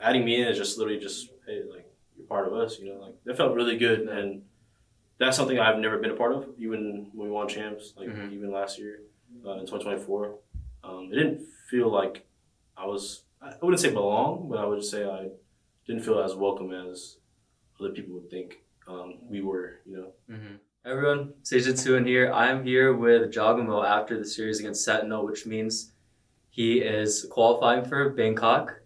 adding me in is just literally just, hey, like, you're part of us, like, that felt really good. And that's something I've never been a part of, even when we won champs, like, even last year in 2024. It didn't feel like I wouldn't say belong, but I would just say I didn't feel as welcome as other people would think we were, Everyone, Season 2 in here. I'm here with Jawgemo after the series against Sentinel, which means he is qualifying for Bangkok.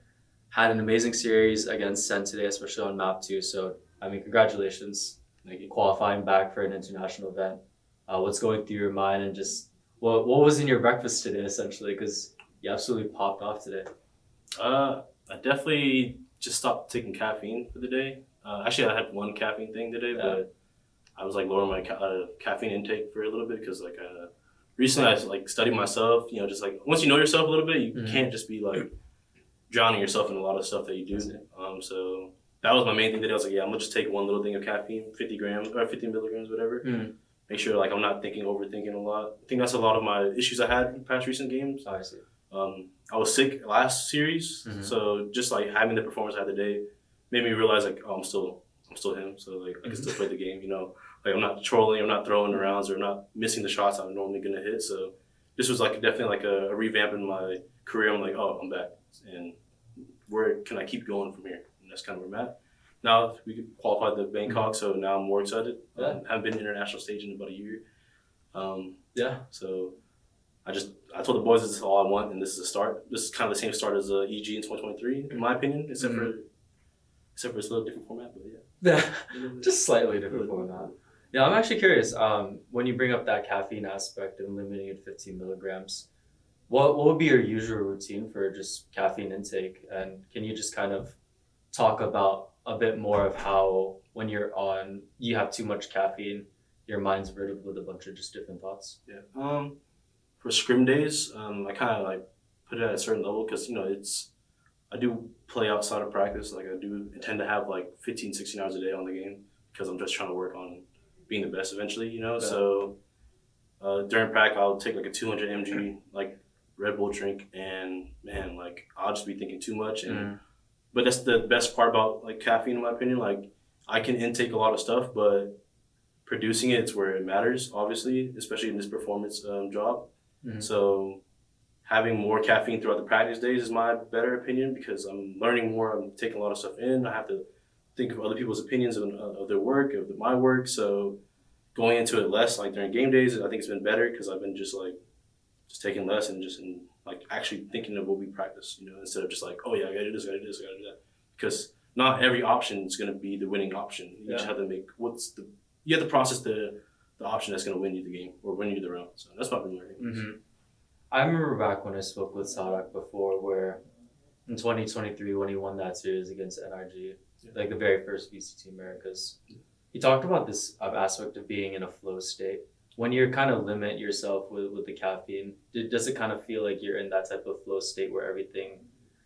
Had an amazing series against Sen today, especially on map 2. So, congratulations. Thank you. Qualifying back for an international event. What's going through your mind, and just what was in your breakfast today, essentially? Because you absolutely popped off today. I definitely just stopped taking caffeine for the day. Actually, I had one caffeine thing today, but I was like lowering my caffeine intake for a little bit because recently I like studied myself. Just like once you know yourself a little bit, you can't just be like drowning yourself in a lot of stuff that you do. So that was my main thing today. I was like, I'm gonna just take one little thing of caffeine, 50 grams or 50 milligrams, whatever. Make sure like I'm not overthinking a lot. I think that's a lot of my issues I had in past recent games. I see. I was sick last series, so just like having the performance I had today made me realize like, I'm still him. So like I can still play the game. Like I'm not trolling, I'm not throwing the rounds, or not missing the shots I'm normally gonna hit. So this was like definitely like a revamp in my career. I'm like, I'm back, and where can I keep going from here? And that's kind of where I'm at. Now we qualified the Bangkok, so now I'm more excited. Haven't been international stage in about a year. So I told the boys this is all I want, and this is a start. This is kind of the same start as EG in 2023, in my opinion, except for it's a little different format, but just slightly different format. Yeah, I'm actually curious. When you bring up that caffeine aspect and limiting it to 15 milligrams, what would be your usual routine for just caffeine intake? And can you just kind of talk about a bit more of how when you have too much caffeine, your mind's riddled with a bunch of just different thoughts? Yeah. For scrim days, I kind of like put it at a certain level because I do play outside of practice. Like I do tend to have like 15, 16 hours a day on the game because I'm just trying to work on being the best eventually, So during practice, I'll take like a 200 mg like Red Bull drink, and man, like I'll just be thinking too much. But that's the best part about like caffeine, in my opinion. Like I can intake a lot of stuff, but producing it's where it matters, obviously, especially in this performance job. So having more caffeine throughout the practice days is my better opinion because I'm learning more. I'm taking a lot of stuff in. I have to think of other people's opinions of their work, of my work. So going into it less, like during game days, I think it's been better because I've been just taking less and like actually thinking of what we practice, instead of just like, I gotta do this, I gotta do this, I gotta do that. Because not every option is gonna be the winning option. You just have to make you have to process the option that's gonna win you the game or win you the round. So that's what I've been learning. I remember back when I spoke with Sadak before, where in 2023 when he won that series against NRG, like the very first VCT Americas, he talked about this aspect of being in a flow state. When you kind of limit yourself with the caffeine, does it kind of feel like you're in that type of flow state where everything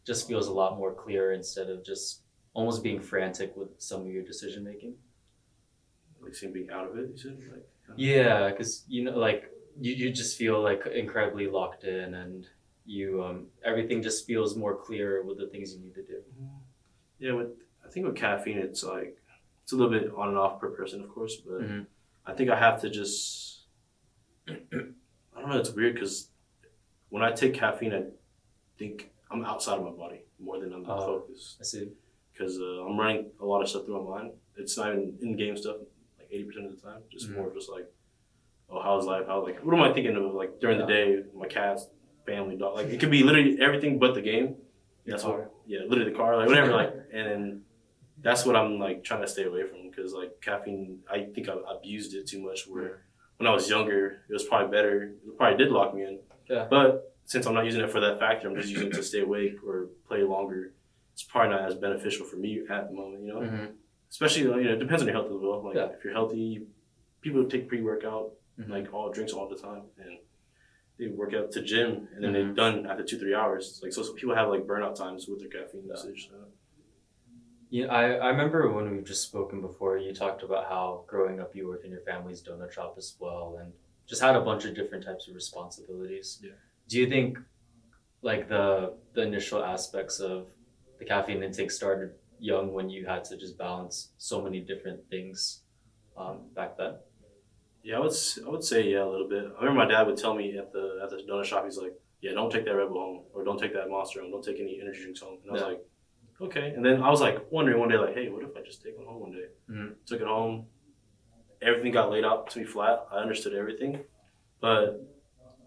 just feels a lot more clear instead of just almost being frantic with some of your decision making? Like seem being out of it, you said? Yeah, because like you just feel like incredibly locked in, and you everything just feels more clear with the things you need to do. Yeah, I think with caffeine, it's like it's a little bit on and off per person, of course, but I think I have to just I don't know. It's weird because when I take caffeine, I think I'm outside of my body more than I'm focused. I see. Because I'm running a lot of stuff through my mind. It's not even in-game stuff, like 80% of the time. Just more just like, how's life? What am I thinking of? Like during the day, my cats, family, dog. Like it could be literally everything but the game. That's what. Yeah, literally the car, like whatever. Like, and that's what I'm like trying to stay away from because like caffeine, I think I abused it too much. Where when I was younger, it was probably better. It probably did lock me in. Yeah. But since I'm not using it for that factor, I'm just using it to stay awake or play longer. It's probably not as beneficial for me at the moment, Especially, it depends on your health as well. Like, if you're healthy, people take pre-workout, like all drinks all the time, and they work out to gym, and then they're done after 2-3 hours. Like, so people have like burnout times with their caffeine usage. So. Yeah, I remember when we've just spoken before, you talked about how growing up you worked in your family's donut shop as well, and just had a bunch of different types of responsibilities. Yeah. Do you think, like the initial aspects of the caffeine intake started young when you had to just balance so many different things back then? Yeah, I would say yeah a little bit. I remember my dad would tell me at the donut shop, he's like, yeah, don't take that Red Bull home, or don't take that Monster home, don't take any energy drinks home. And I was like, okay. And then I was like wondering one day, like, hey, what if I just take one home one day? Mm-hmm. Took it home. Everything got laid out to me flat. I understood everything, but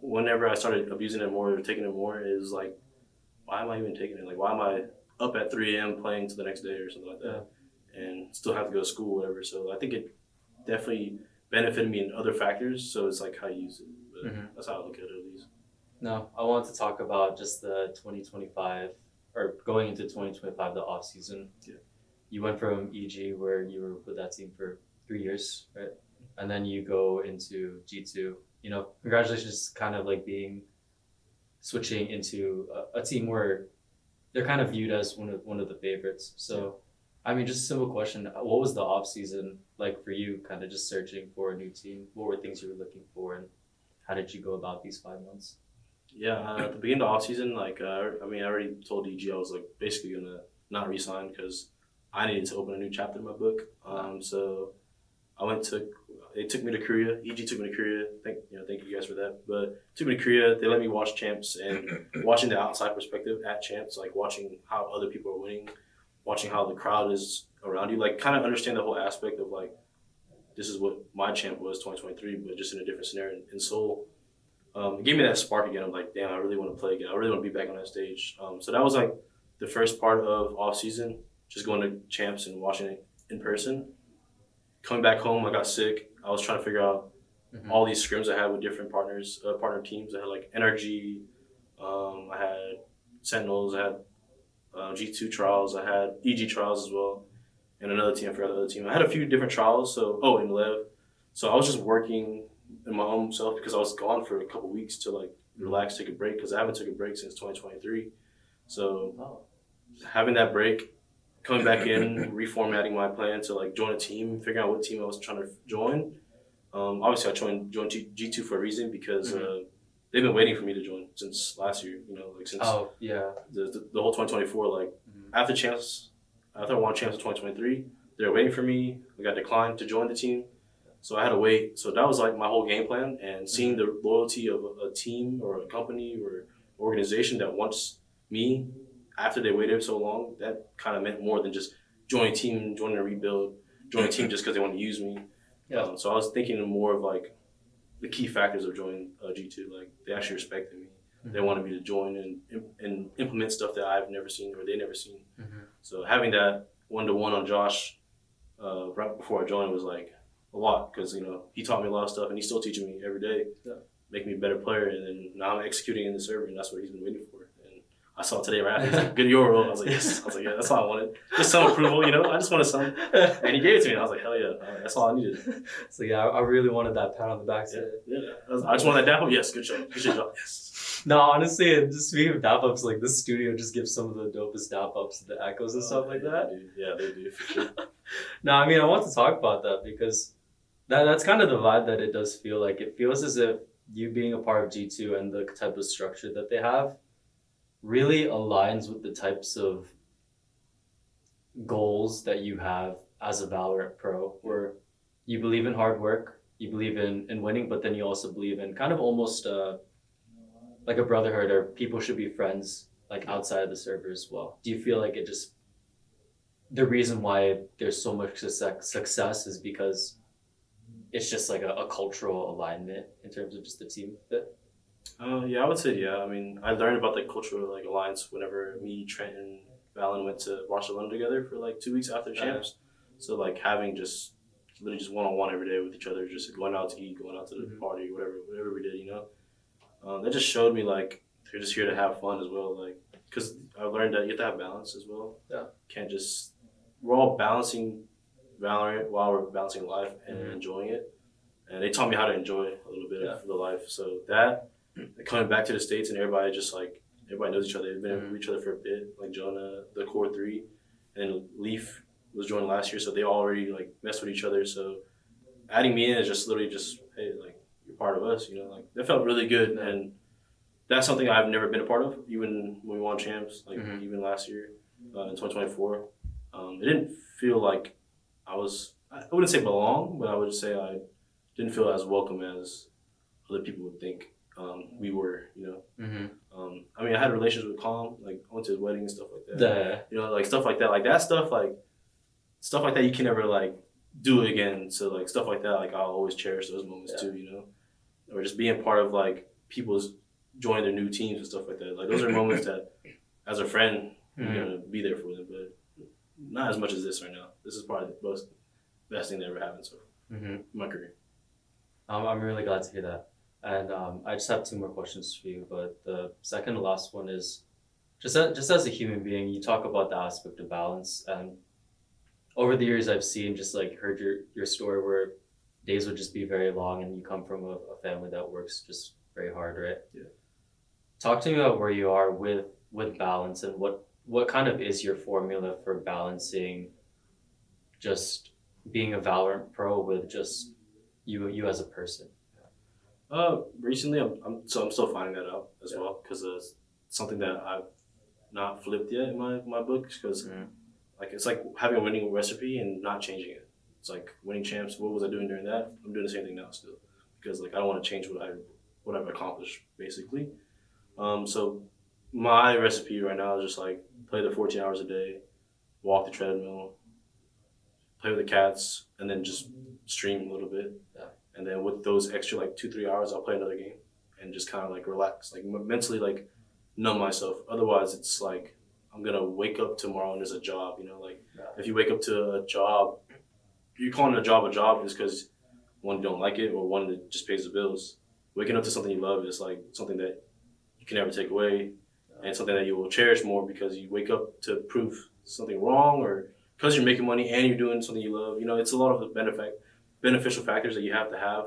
whenever I started abusing it more or taking it more, it was like, why am I even taking it? Like, why am I up at 3 a.m. playing to the next day or something like that, and still have to go to school, or whatever. So I think it definitely benefited me in other factors. So it's like how you use it. But that's how I look at it, at least. No, I want to talk about just the 2025 or going into 2025, the off season. Yeah. You went from EG where you were with that team for 3 years, right? And then you go into G2. You know, congratulations, kind of like switching into a team where they're kind of viewed as one of the favorites. So, I mean, just a simple question: what was the off season like for you? Kind of just searching for a new team. What were things you were looking for, and how did you go about these 5 months? Yeah, at the beginning of the off season, like I already told EG I was like basically gonna not resign because I needed to open a new chapter in my book. So they took me to Korea. EG took me to Korea. Thank you guys for that. But took me to Korea. They let me watch champs, and watching the outside perspective at champs, like watching how other people are winning, watching how the crowd is around you, like kind of understand the whole aspect of like, this is what my champ was 2023, but just in a different scenario in Seoul. It gave me that spark again. I'm like, damn, I really want to play again. I really want to be back on that stage. So that was like the first part of off season, just going to champs and watching it in person. Coming back home, I got sick. I was trying to figure out all these scrims I had with different partner teams. I had like NRG, I had Sentinels, I had G2 trials, I had EG trials as well, and another team. I forgot the other team. I had a few different trials. So in Lev. So I was just working in my own self because I was gone for a couple weeks to like relax, take a break, because I haven't took a break since 2023. So having that break, coming back in, reformatting my plan to like join a team, figuring out what team I was trying to join. Obviously, I joined G2 for a reason because they've been waiting for me to join since last year. You know, like since the whole 2024. Like after I won champs in 2023, they were waiting for me. I got declined to join the team, so I had to wait. So that was like my whole game plan, and seeing the loyalty of a team or a company or organization that wants me after they waited so long, that kind of meant more than just joining a team, joining a rebuild, joining a team just because they want to use me. Yeah. So I was thinking more of like the key factors of joining G2. Like they actually respected me. They wanted me to join and implement stuff that I've never seen or they never seen. So having that one-to-one on Josh right before I joined was like a lot, because he taught me a lot of stuff and he's still teaching me every day, making me a better player. And then now I'm executing in the server, and that's what he's been waiting for. I saw today right after, he's like, good Euro. I was like, yes. I was like, yeah, that's all I wanted. Just some approval, I just wanted some. And he gave it to me, and I was like, hell yeah, that's all I needed. So yeah, I really wanted that pat on the back. Yeah. I just wanted that dap up. Yes, good job. Good job. Yes. No, honestly, just speaking of dap ups, like this studio just gives some of the dopest dap ups, the echoes and stuff like that. They do for sure. No, I mean, I want to talk about that because that's kind of the vibe that it does feel like. It feels as if you being a part of G2 and the type of structure that they have really aligns with the types of goals that you have as a Valorant pro, where you believe in hard work, you believe in winning, but then you also believe in kind of almost like a brotherhood, or people should be friends like outside of the server as well. Do you feel like the reason why there's so much success is because it's just like a cultural alignment in terms of just the team fit? I would say yeah. I mean, I learned about the cultural alliance whenever me, Trent, and Valen went to Barcelona together for 2 weeks after champs. So having just literally just one-on-one every day with each other, just going out to eat, going out to the party, whatever we did, that just showed me they're just here to have fun as well. Because I learned that you have to have balance as well. Yeah, we're all balancing Valorant while we're balancing life and enjoying it. And they taught me how to enjoy a little bit of the life. So that. Coming back to the States and everybody knows each other. They've been with each other for a bit, like Jonah, the core three, and Leaf was joined last year, so they already messed with each other. So adding me in is just literally hey, you're part of us, that felt really good. And that's something I've never been a part of, even when we won champs, even last year. in 2024. It didn't feel like I wouldn't say belong, but I would say I didn't feel as welcome as other people would think we were, you know. I mean, I had relations with Calm, like I went to his wedding and stuff like that. You know, like stuff like that. Like that stuff like that you can never like do it again. So like stuff like that, like I'll always cherish those moments too, you know. Or just being part of like people's joining their new teams and stuff like that. Like those are moments that as a friend you're gonna be there for them, but not as much as this right now. This is probably the best thing that ever happened in my career. I'm really glad to hear that. And I just have 2 more questions for you, but the second to last one is just as a human being, you talk about the aspect of balance, and over the years I've seen, just like heard your story where days would just be very long and you come from a family that works just very hard, right? Yeah. Talk to me about where you are with balance, and what kind of is your formula for balancing just being a Valorant pro with just you as a person. Recently I'm still finding that out as well, because it's something that I've not flipped yet in my books, because like it's like having a winning recipe and not changing it. It's like winning champs. What was I doing during that? I'm doing the same thing now still, because like I don't want to change what I've accomplished basically. So my recipe right now is just like play the 14 hours a day, walk the treadmill, play with the cats, and then just stream a little bit. Yeah. And then with those extra like 2-3 hours, I'll play another game and just kind of like relax, like mentally like numb myself. Otherwise, it's like I'm gonna wake up tomorrow and there's a job. You know, like if you wake up to a job, you're calling a job is because one, you don't like it, or one, that just pays the bills. Waking up to something you love is like something that you can never take away, and something that you will cherish more because you wake up to prove something wrong, or because you're making money and you're doing something you love. You know, it's a lot of the beneficial factors that you have to have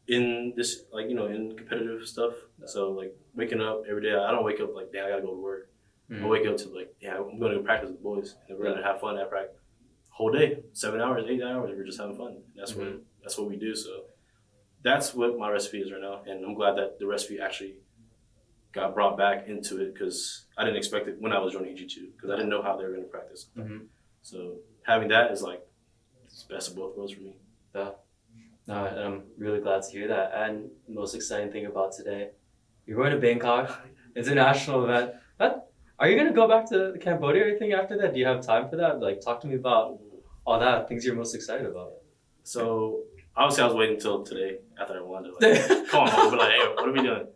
in this, like, you know, in competitive stuff. So like waking up every day, I don't wake up like, damn, I gotta go to work. I wake up to like, yeah, I'm gonna go practice with the boys, and we're gonna have fun at practice. Whole day, 7 hours, 8 hours, we're just having fun. That's what we do. So that's what my recipe is right now, and I'm glad that the recipe actually got brought back into it, because I didn't expect it when I was joining G2, because I didn't know how they were going to practice. So having that is like it's the best of both worlds for me. Yeah. No, and I'm really glad to hear that. And the most exciting thing about today, you're going to Bangkok, international event. Are you going to go back to Cambodia or anything after that? Do you have time for that? Like, talk to me about all that, things you're most excited about. So obviously I was waiting until today after I won to like call home, but like, hey, what are we doing?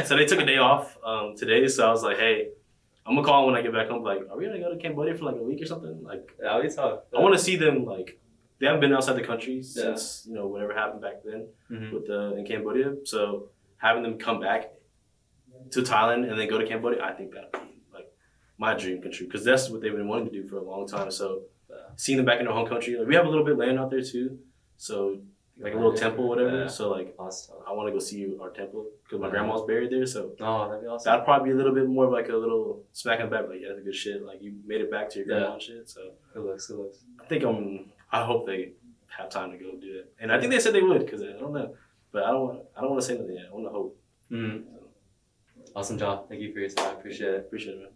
So they took a day off today, so I was like, hey, I'm gonna call when I get back home. Like, are we gonna go to Cambodia for like a week or something? Like, that'll be tough. I want to see them. Like, they haven't been outside the country since you know whatever happened back then with in Cambodia. So having them come back to Thailand and then go to Cambodia, I think that'd be like my dream come true, because that's what they've been wanting to do for a long time. So seeing them back in their home country, like we have a little bit land out there too, so like a little temple, whatever. So like I want to go see our temple, because my grandma's buried there. So that'd be awesome. That'd probably be a little bit more of like a little smack in the back, like, yeah, that's good shit. Like you made it back to your grandma and shit. So good looks. I hope they have time to go do it, and I think they said they would, because I don't know, but I don't want to say nothing yet. I want to hope. Awesome job. Thank you for your time. Appreciate it. Appreciate it, man.